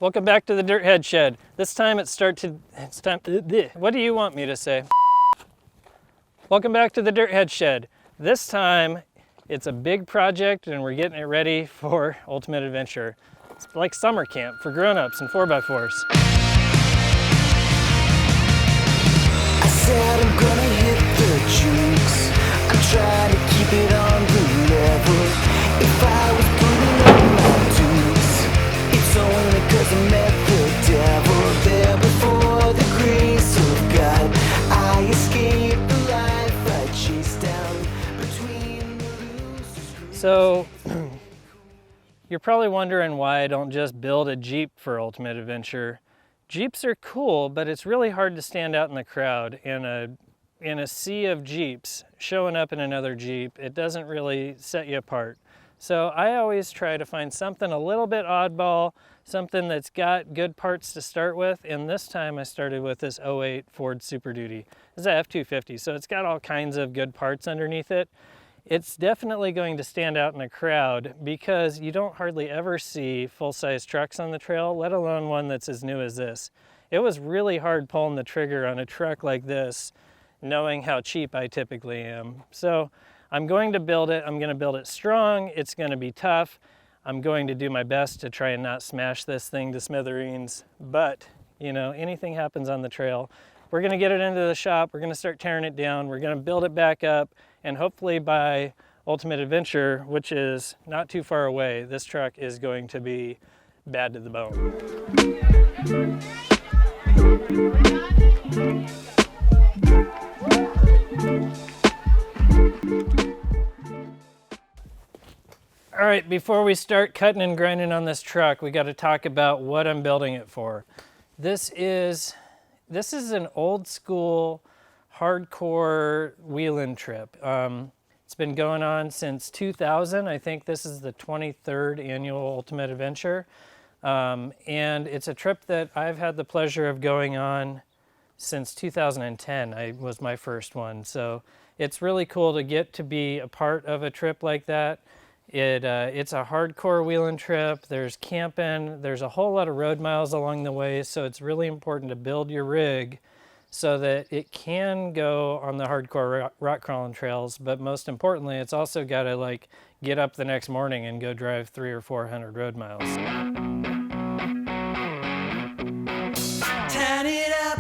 Welcome back to the Dirthead Shed. This time it's time. What do you want me to say? Welcome back to the Dirthead Shed. This time it's a big project and we're getting it ready for ultimate adventure. It's like summer camp for grown-ups and 4x4s. I said I'm gonna hit the jukes. I'm trying to keep it on the level. If I was putting on my dukes, it's only cause I met the devil. There before the grace of God, I escaped the life I chased down between the loose. So you're probably wondering why I don't just build a Jeep for ultimate adventure. Jeeps are cool, but it's really hard to stand out in the crowd in a sea of Jeeps. Showing up in another Jeep, it doesn't really set you apart. So I always try to find something a little bit oddball, something that's got good parts to start with, and this time I started with this 08 Ford Super Duty. It's a F-250, so it's got all kinds of good parts underneath it. It's definitely going to stand out in a crowd because you don't hardly ever see full-size trucks on the trail, let alone one that's as new as this. It was really hard pulling the trigger on a truck like this, knowing how cheap I typically am. So I'm going to build it. I'm going to build it strong. It's going to be tough. I'm going to do my best to try and not smash this thing to smithereens. But, you know, anything happens on the trail. We're going to get it into the shop. We're going to start tearing it down. We're going to build it back up. And hopefully by Ultimate Adventure, which is not too far away, this truck is going to be bad to the bone. All right, before we start cutting and grinding on this truck, we got to talk about what I'm building it for. This is an old school, hardcore wheeling trip. It's been going on since 2000. I think this is the 23rd annual Ultimate Adventure. And it's a trip that I've had the pleasure of going on since 2010. I was my first one. So it's really cool to get to be a part of a trip like that. It's a hardcore wheeling trip. There's camping. There's a whole lot of road miles along the way. So it's really important to build your rig so that it can go on the hardcore rock crawling trails. But most importantly, it's also got to like get up the next morning and go drive 300 or 400 road miles. Turn it up.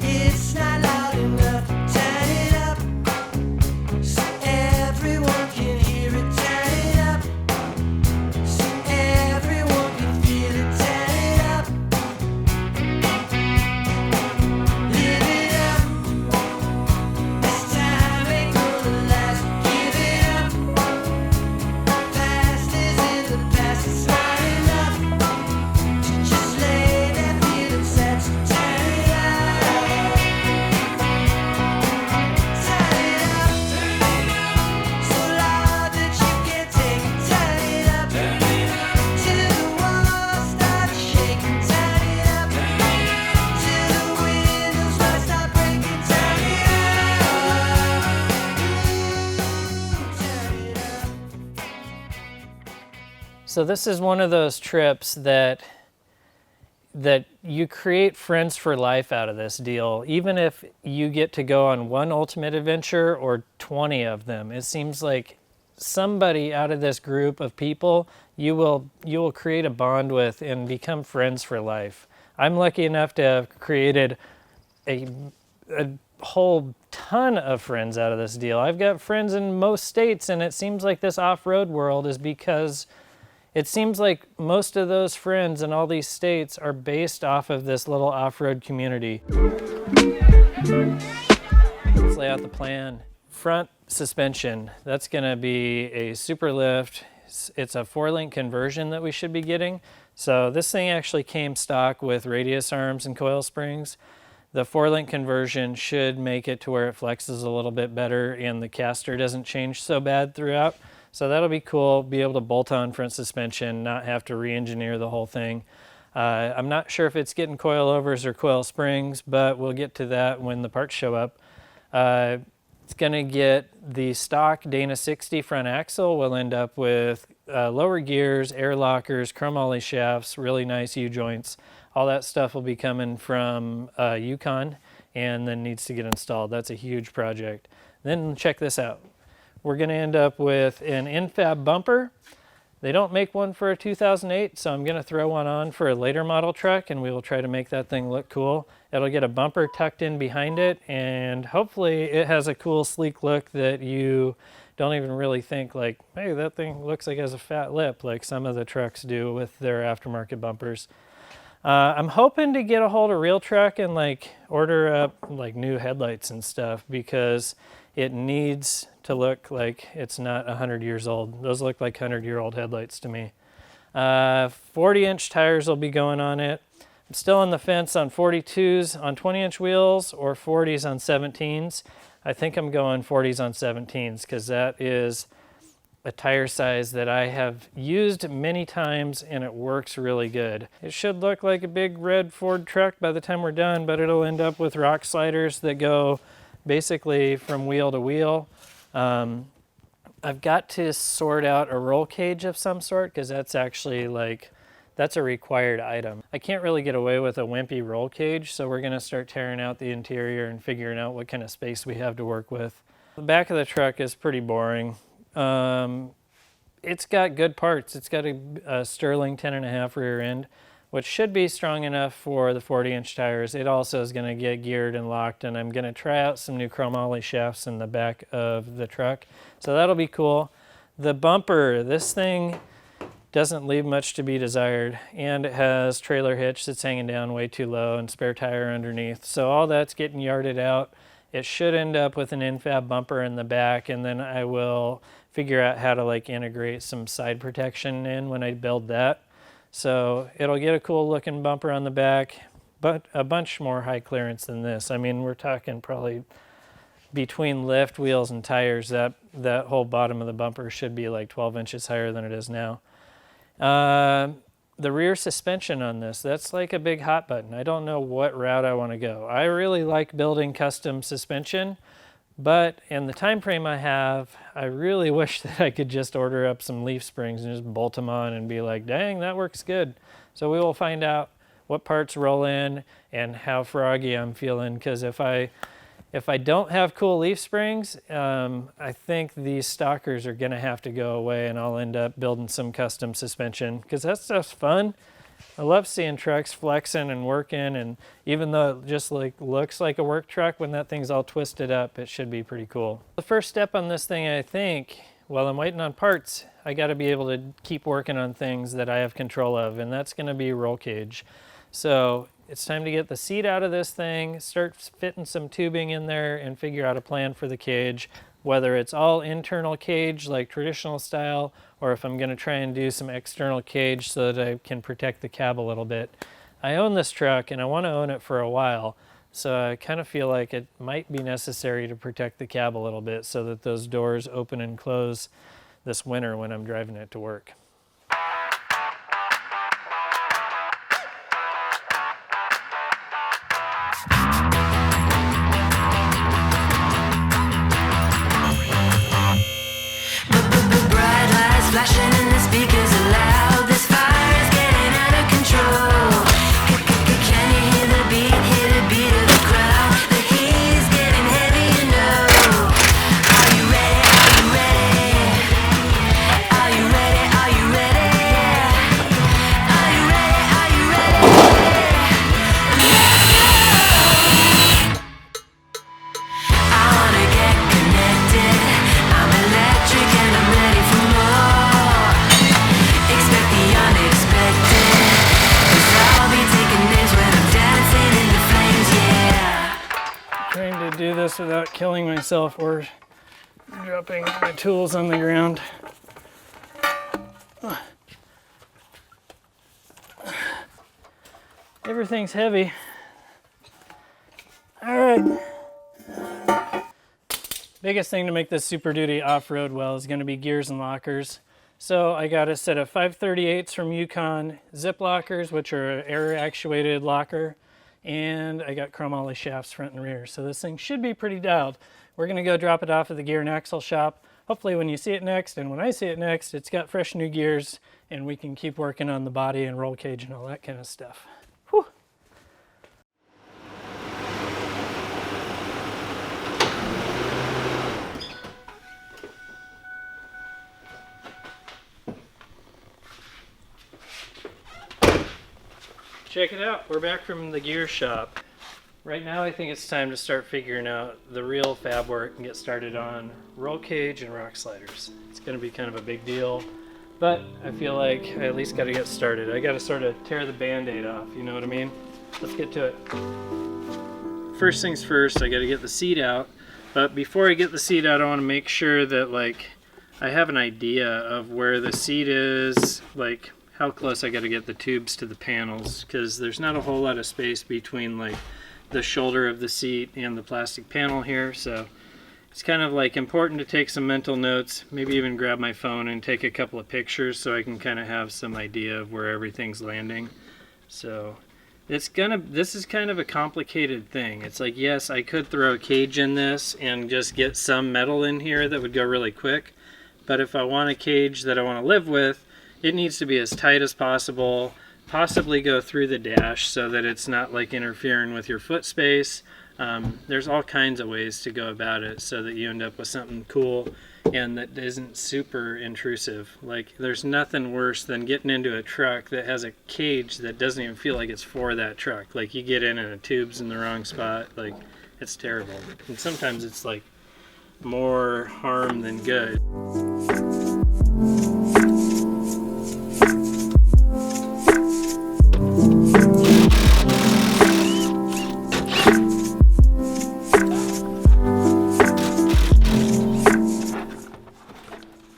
It's not loud enough. Turn it up so everyone can hear it. Turn it up so everyone can feel it. Turn it up. Live it up. This time ain't gonna last. Give it up. Past is in the past. It's not enough to just lay there feeling sad. So turn it up. Turn it up. So loud that you can't take it. Turn it up. Till the walls start shaking. Turn it up. Till the windows might start breaking. Turn it up. Turn it up. So this is one of those trips that you create friends for life out of this deal. Even if you get to go on one ultimate adventure or 20 of them, it seems like somebody out of this group of people you will create a bond with and become friends for life. I'm lucky enough to have created a whole ton of friends out of this deal. I've got friends in most states, and it seems like this off-road world is because it seems like most of those friends in all these states are based off of this little off-road community. Let's lay out the plan. Front suspension, that's gonna be a Superlift. It's a 4-link conversion that we should be getting. So this thing actually came stock with radius arms and coil springs. The 4-link conversion should make it to where it flexes a little bit better and the caster doesn't change so bad throughout. So that'll be cool, be able to bolt on front suspension, not have to re-engineer the whole thing. I'm not sure if it's getting coilovers or coil springs, but we'll get to that when the parts show up. It's gonna get the stock Dana 60 front axle. We'll end up with lower gears, air lockers, chromoly shafts, really nice U-joints. All that stuff will be coming from Yukon and then needs to get installed. That's a huge project. Then check this out. We're going to end up with an N-fab bumper. They don't make one for a 2008, so I'm going to throw one on for a later model truck, and we will try to make that thing look cool. It'll get a bumper tucked in behind it, and hopefully it has a cool, sleek look that you don't even really think like, hey, that thing looks like it has a fat lip, like some of the trucks do with their aftermarket bumpers. I'm hoping to get a hold of Real Truck and like order up like new headlights and stuff, because it needs to look like it's not 100 years old. Those look like 100-year-old headlights to me. 40-inch tires will be going on it. I'm still on the fence on 42s on 20-inch wheels or 40s on 17s. I think I'm going 40s on 17s because that is a tire size that I have used many times and it works really good. It should look like a big red Ford truck by the time we're done, but it'll end up with rock sliders that go basically from wheel to wheel. I've got to sort out a roll cage of some sort because that's actually like, that's a required item. I can't really get away with a wimpy roll cage, so we're gonna start tearing out the interior and figuring out what kind of space we have to work with. The back of the truck is pretty boring. It's got good parts. It's got a Sterling 10.5 rear end, which should be strong enough for the 40-inch tires. It also is gonna get geared and locked, and I'm gonna try out some new chromoly shafts in the back of the truck. So that'll be cool. The bumper, this thing doesn't leave much to be desired, and it has trailer hitch that's hanging down way too low and spare tire underneath. So all that's getting yarded out. It should end up with an N-fab bumper in the back, and then I will figure out how to like integrate some side protection in when I build that. So it'll get a cool looking bumper on the back, but a bunch more high clearance than this. I mean, we're talking probably between lift, wheels, and tires, that whole bottom of the bumper should be like 12 inches higher than it is now. The rear suspension on this, that's like a big hot button. I don't know what route I want to go. I really like building custom suspension, but in the time frame I have, I really wish that I could just order up some leaf springs and just bolt them on and be like, dang, that works good. So we will find out what parts roll in and how froggy I'm feeling, because if I don't have cool leaf springs, I think these stockers are going to have to go away, and I'll end up building some custom suspension because that stuff's fun. I love seeing trucks flexing and working, and even though it just like looks like a work truck, when that thing's all twisted up, it should be pretty cool. The first step on this thing, I think, while I'm waiting on parts, I got to be able to keep working on things that I have control of, and that's going to be roll cage. So it's time to get the seat out of this thing, start fitting some tubing in there, and figure out a plan for the cage, whether it's all internal cage like traditional style, or if I'm going to try and do some external cage so that I can protect the cab a little bit. I own this truck and I want to own it for a while, so I kind of feel like it might be necessary to protect the cab a little bit so that those doors open and close this winter when I'm driving it to work. Flashing and the speakers are loud. This fire is getting out of control. Can you hear the beat of the crowd? The heat is getting heavy, you know. Are you ready? Are you ready? Are you ready? Are you ready? Are you ready? Are you ready? I wanna get connected. I'm electric and I'm ready for more. Expect the unexpected, 'cause I'll be taking names when I'm dancing in the flames, yeah. Trying to do this without killing myself or dropping my tools on the ground. Everything's heavy. All right. Biggest thing to make this Super Duty off-road well is going to be gears and lockers. So I got a set of 538s from Yukon zip lockers, which are air actuated locker, and I got chromoly shafts front and rear. So this thing should be pretty dialed. We're going to go drop it off at the gear and axle shop. hopefully when you see it next and when I see it next, it's got fresh new gears and we can keep working on the body and roll cage and all that kind of stuff. Whew. Check it out, we're back from the gear shop. Right now I think it's time to start figuring out the real fab work and get started on roll cage and rock sliders. It's going to be kind of a big deal, but I feel like I at least got to get started. I got to sort of tear the band-aid off, you know what I mean? Let's get to it. First things first, I got to get the seat out, but before I get the seat out I want to make sure that like I have an idea of where the seat is, like how close I got to get the tubes to the panels, because there's not a whole lot of space between like the shoulder of the seat and the plastic panel here, so it's kind of like important to take some mental notes, maybe even grab my phone and take a couple of pictures so I can kind of have some idea of where everything's landing. So this is kind of a complicated thing. It's like, yes, I could throw a cage in this and just get some metal in here that would go really quick, but if I want a cage that I want to live with, it needs to be as tight as possible, possibly go through the dash so that it's not like interfering with your foot space. There's all kinds of ways to go about it so that you end up with something cool and that isn't super intrusive. Like there's nothing worse than getting into a truck that has a cage that doesn't even feel like it's for that truck. Like you get in and a tube's in the wrong spot, like it's terrible. And sometimes it's like more harm than good.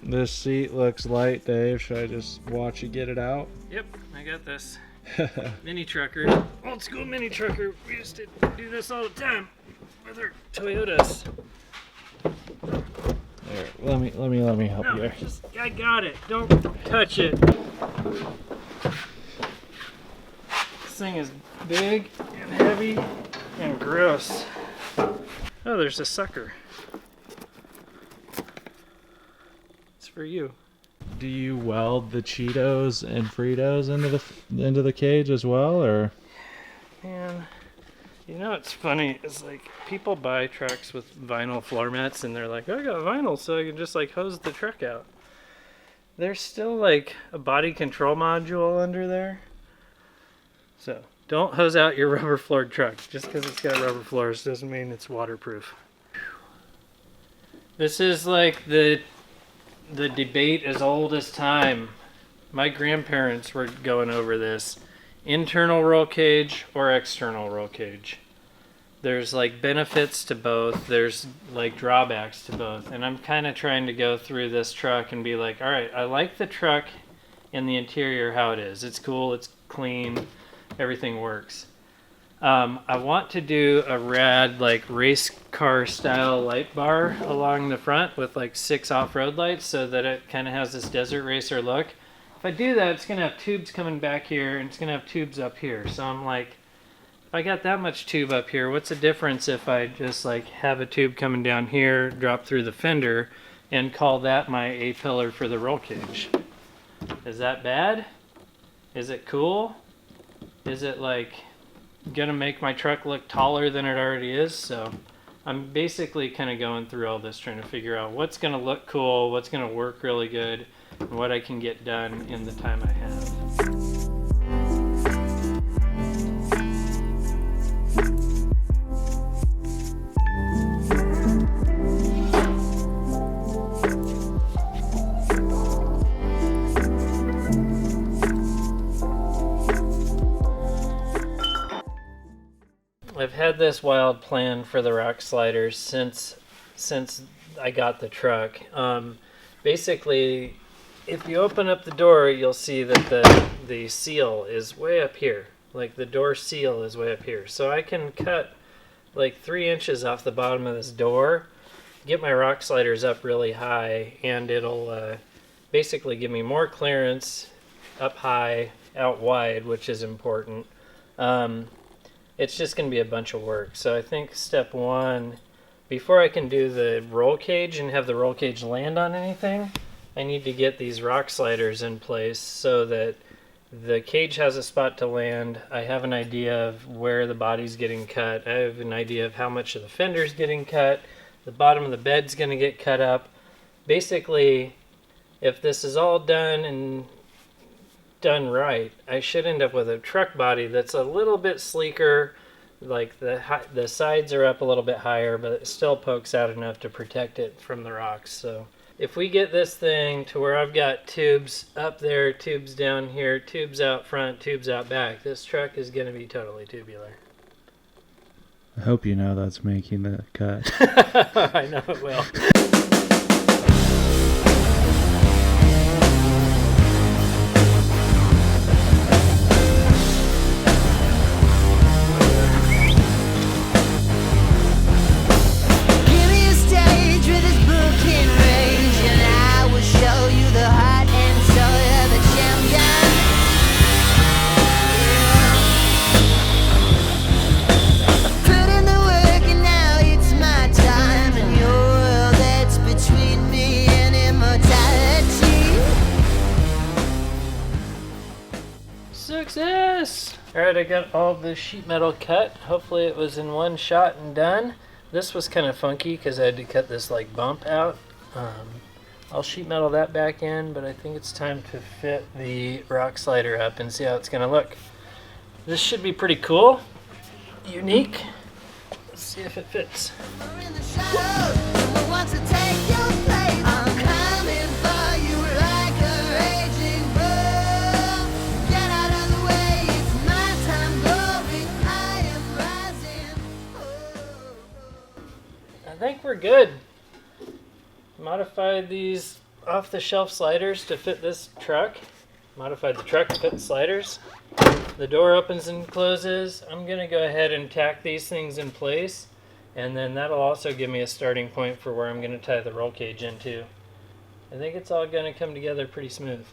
This seat looks light, Dave. Should I just watch you get it out? Yep, I got this. Mini trucker, old school mini trucker. We used to do this all the time with our Toyotas. There, let me help you there. I got it. Don't touch it. This thing is big and heavy and gross. Oh, there's a sucker. For you. Do you weld the Cheetos and Fritos into the cage as well, or? Man, you know what's funny? It's like people buy trucks with vinyl floor mats and they're like, I got vinyl so I can just like hose the truck out. There's still like a body control module under there. So don't hose out your rubber floored truck. Just because it's got rubber floors doesn't mean it's waterproof. This is like the debate as old as time. My grandparents were going over this. Internal roll cage or external roll cage. There's like benefits to both. There's like drawbacks to both. And I'm kind of trying to go through this truck and be like, all right, I like the truck and the interior how it is. It's cool, it's clean, everything works. I want to do a rad like race car style light bar along the front with like 6 off-road lights so that it kind of has this desert racer look. If I do that, it's going to have tubes coming back here and it's going to have tubes up here. So I'm like, if I got that much tube up here, what's the difference if I just like have a tube coming down here, drop through the fender, and call that my A-pillar for the roll cage? Is that bad? Is it cool? Is it like gonna make my truck look taller than it already is? So I'm basically kind of going through all this trying to figure out what's gonna look cool, what's gonna work really good, and what I can get done in the time I have. I've had this wild plan for the rock sliders since I got the truck. Basically, if you open up the door, you'll see that the seal is way up here. Like the door seal is way up here. So I can cut like 3 inches off the bottom of this door, get my rock sliders up really high, and it'll basically give me more clearance up high, out wide, which is important. It's just going to be a bunch of work. So I think step one before I can do the roll cage and have the roll cage land on anything, I need to get these rock sliders in place so that the cage has a spot to land. I have an idea of where the body's getting cut. I have an idea of how much of the fender's getting cut. The bottom of the bed's going to get cut up. Basically, if this is all done and done right, I should end up with a truck body that's a little bit sleeker. Like the sides are up a little bit higher, but it still pokes out enough to protect it from the rocks. So if we get this thing to where I've got tubes up there, tubes down here, tubes out front, tubes out back, this truck is going to be totally tubular. I hope you know that's making the cut. I know it will. Success! Alright, I got all the sheet metal cut. Hopefully it was in one shot and done. This was kind of funky because I had to cut this like bump out. I'll sheet metal that back in, but I think it's time to fit the rock slider up and see how it's going to look. This should be pretty cool, unique. Let's see if it fits. I think we're good. Modified these off-the-shelf sliders to fit this truck. Modified the truck to fit the sliders. The door opens and closes. I'm going to go ahead and tack these things in place, and then that'll also give me a starting point for where I'm going to tie the roll cage into. I think it's all going to come together pretty smooth.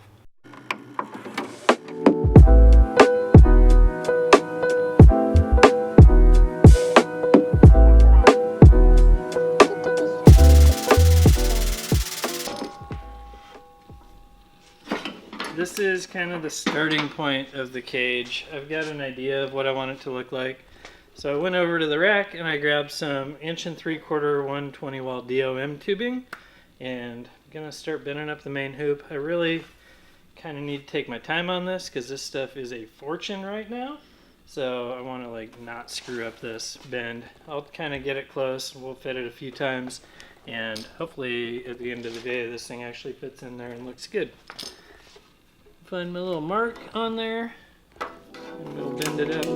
This is kind of the starting point of the cage. I've got an idea of what I want it to look like. So I went over to the rack and I grabbed some 1 3/4 120 wall DOM tubing, and I'm gonna start bending up the main hoop. I really kind of need to take my time on this because this stuff is a fortune right now. So I want to like not screw up this bend. I'll kind of get it close. We'll fit it a few times, and hopefully at the end of the day this thing actually fits in there and looks good. Find my little mark on there and we'll bend it up.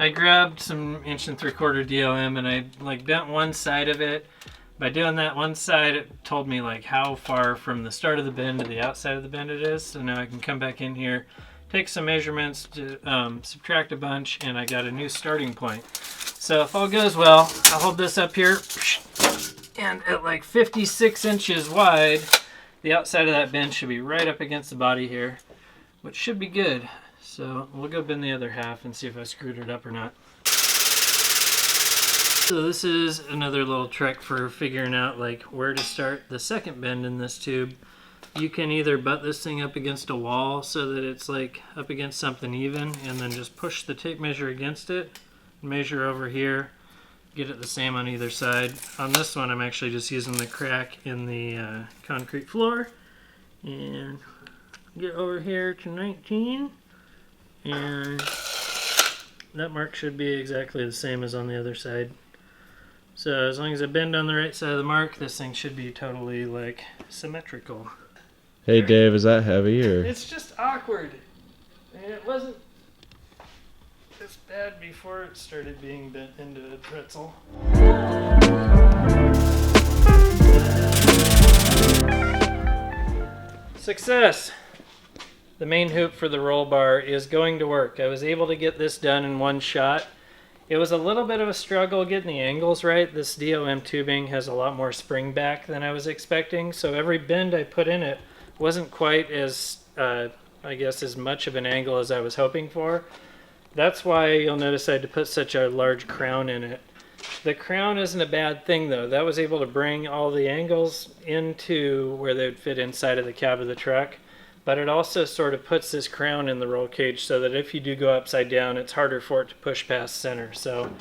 I grabbed some 1 3/4 DOM and I like bent one side of it. By doing that one side, it told me like how far from the start of the bend to the outside of the bend it is. So now I can come back in here, take some measurements to subtract a bunch, and I got a new starting point. So if all goes well, I'll hold this up here, and at like 56 inches wide, the outside of that bend should be right up against the body here, which should be good. So we'll go bend the other half and see if I screwed it up or not. So this is another little trick for figuring out like where to start the second bend in this tube. You can either butt this thing up against a wall so that it's like up against something even, and then just push the tape measure against it, measure over here, get it the same on either side. On this one I'm actually just using the crack in the concrete floor, and get over here to 19, and that mark should be exactly the same as on the other side. So as long as I bend on the right side of the mark, this thing should be totally like symmetrical. Hey Dave, is that heavy or? It's just awkward. And it wasn't this bad before it started being bent into a pretzel. Success! The main hoop for the roll bar is going to work. I was able to get this done in one shot. It was a little bit of a struggle getting the angles right. This DOM tubing has a lot more spring back than I was expecting, so every bend I put in it wasn't quite as, I guess, as much of an angle as I was hoping for. That's why you'll notice I had to put such a large crown in it. The crown isn't a bad thing though. That was able to bring all the angles into where they would fit inside of the cab of the truck, but it also sort of puts this crown in the roll cage so that if you do go upside down, it's harder for it to push past center. So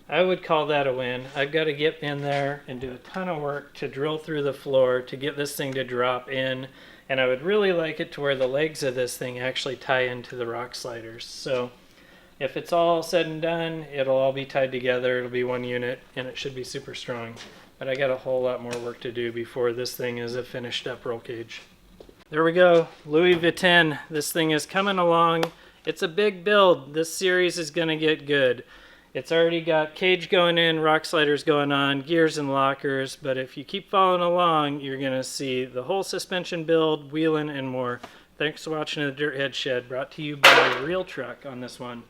I would call that a win. I've got to get in there and do a ton of work to drill through the floor to get this thing to drop in, and I would really like it to where the legs of this thing actually tie into the rock sliders. So if it's all said and done, it'll all be tied together, it'll be one unit, and it should be super strong. But I got a whole lot more work to do before this thing is a finished up roll cage. There we go, Louis Viten. This thing is coming along. It's a big build. This series is gonna get good. It's already got cage going in, rock sliders going on, gears and lockers, but if you keep following along, you're gonna see the whole suspension build, wheeling, and more. Thanks for watching the Dirthead Shed, brought to you by Real Truck on this one.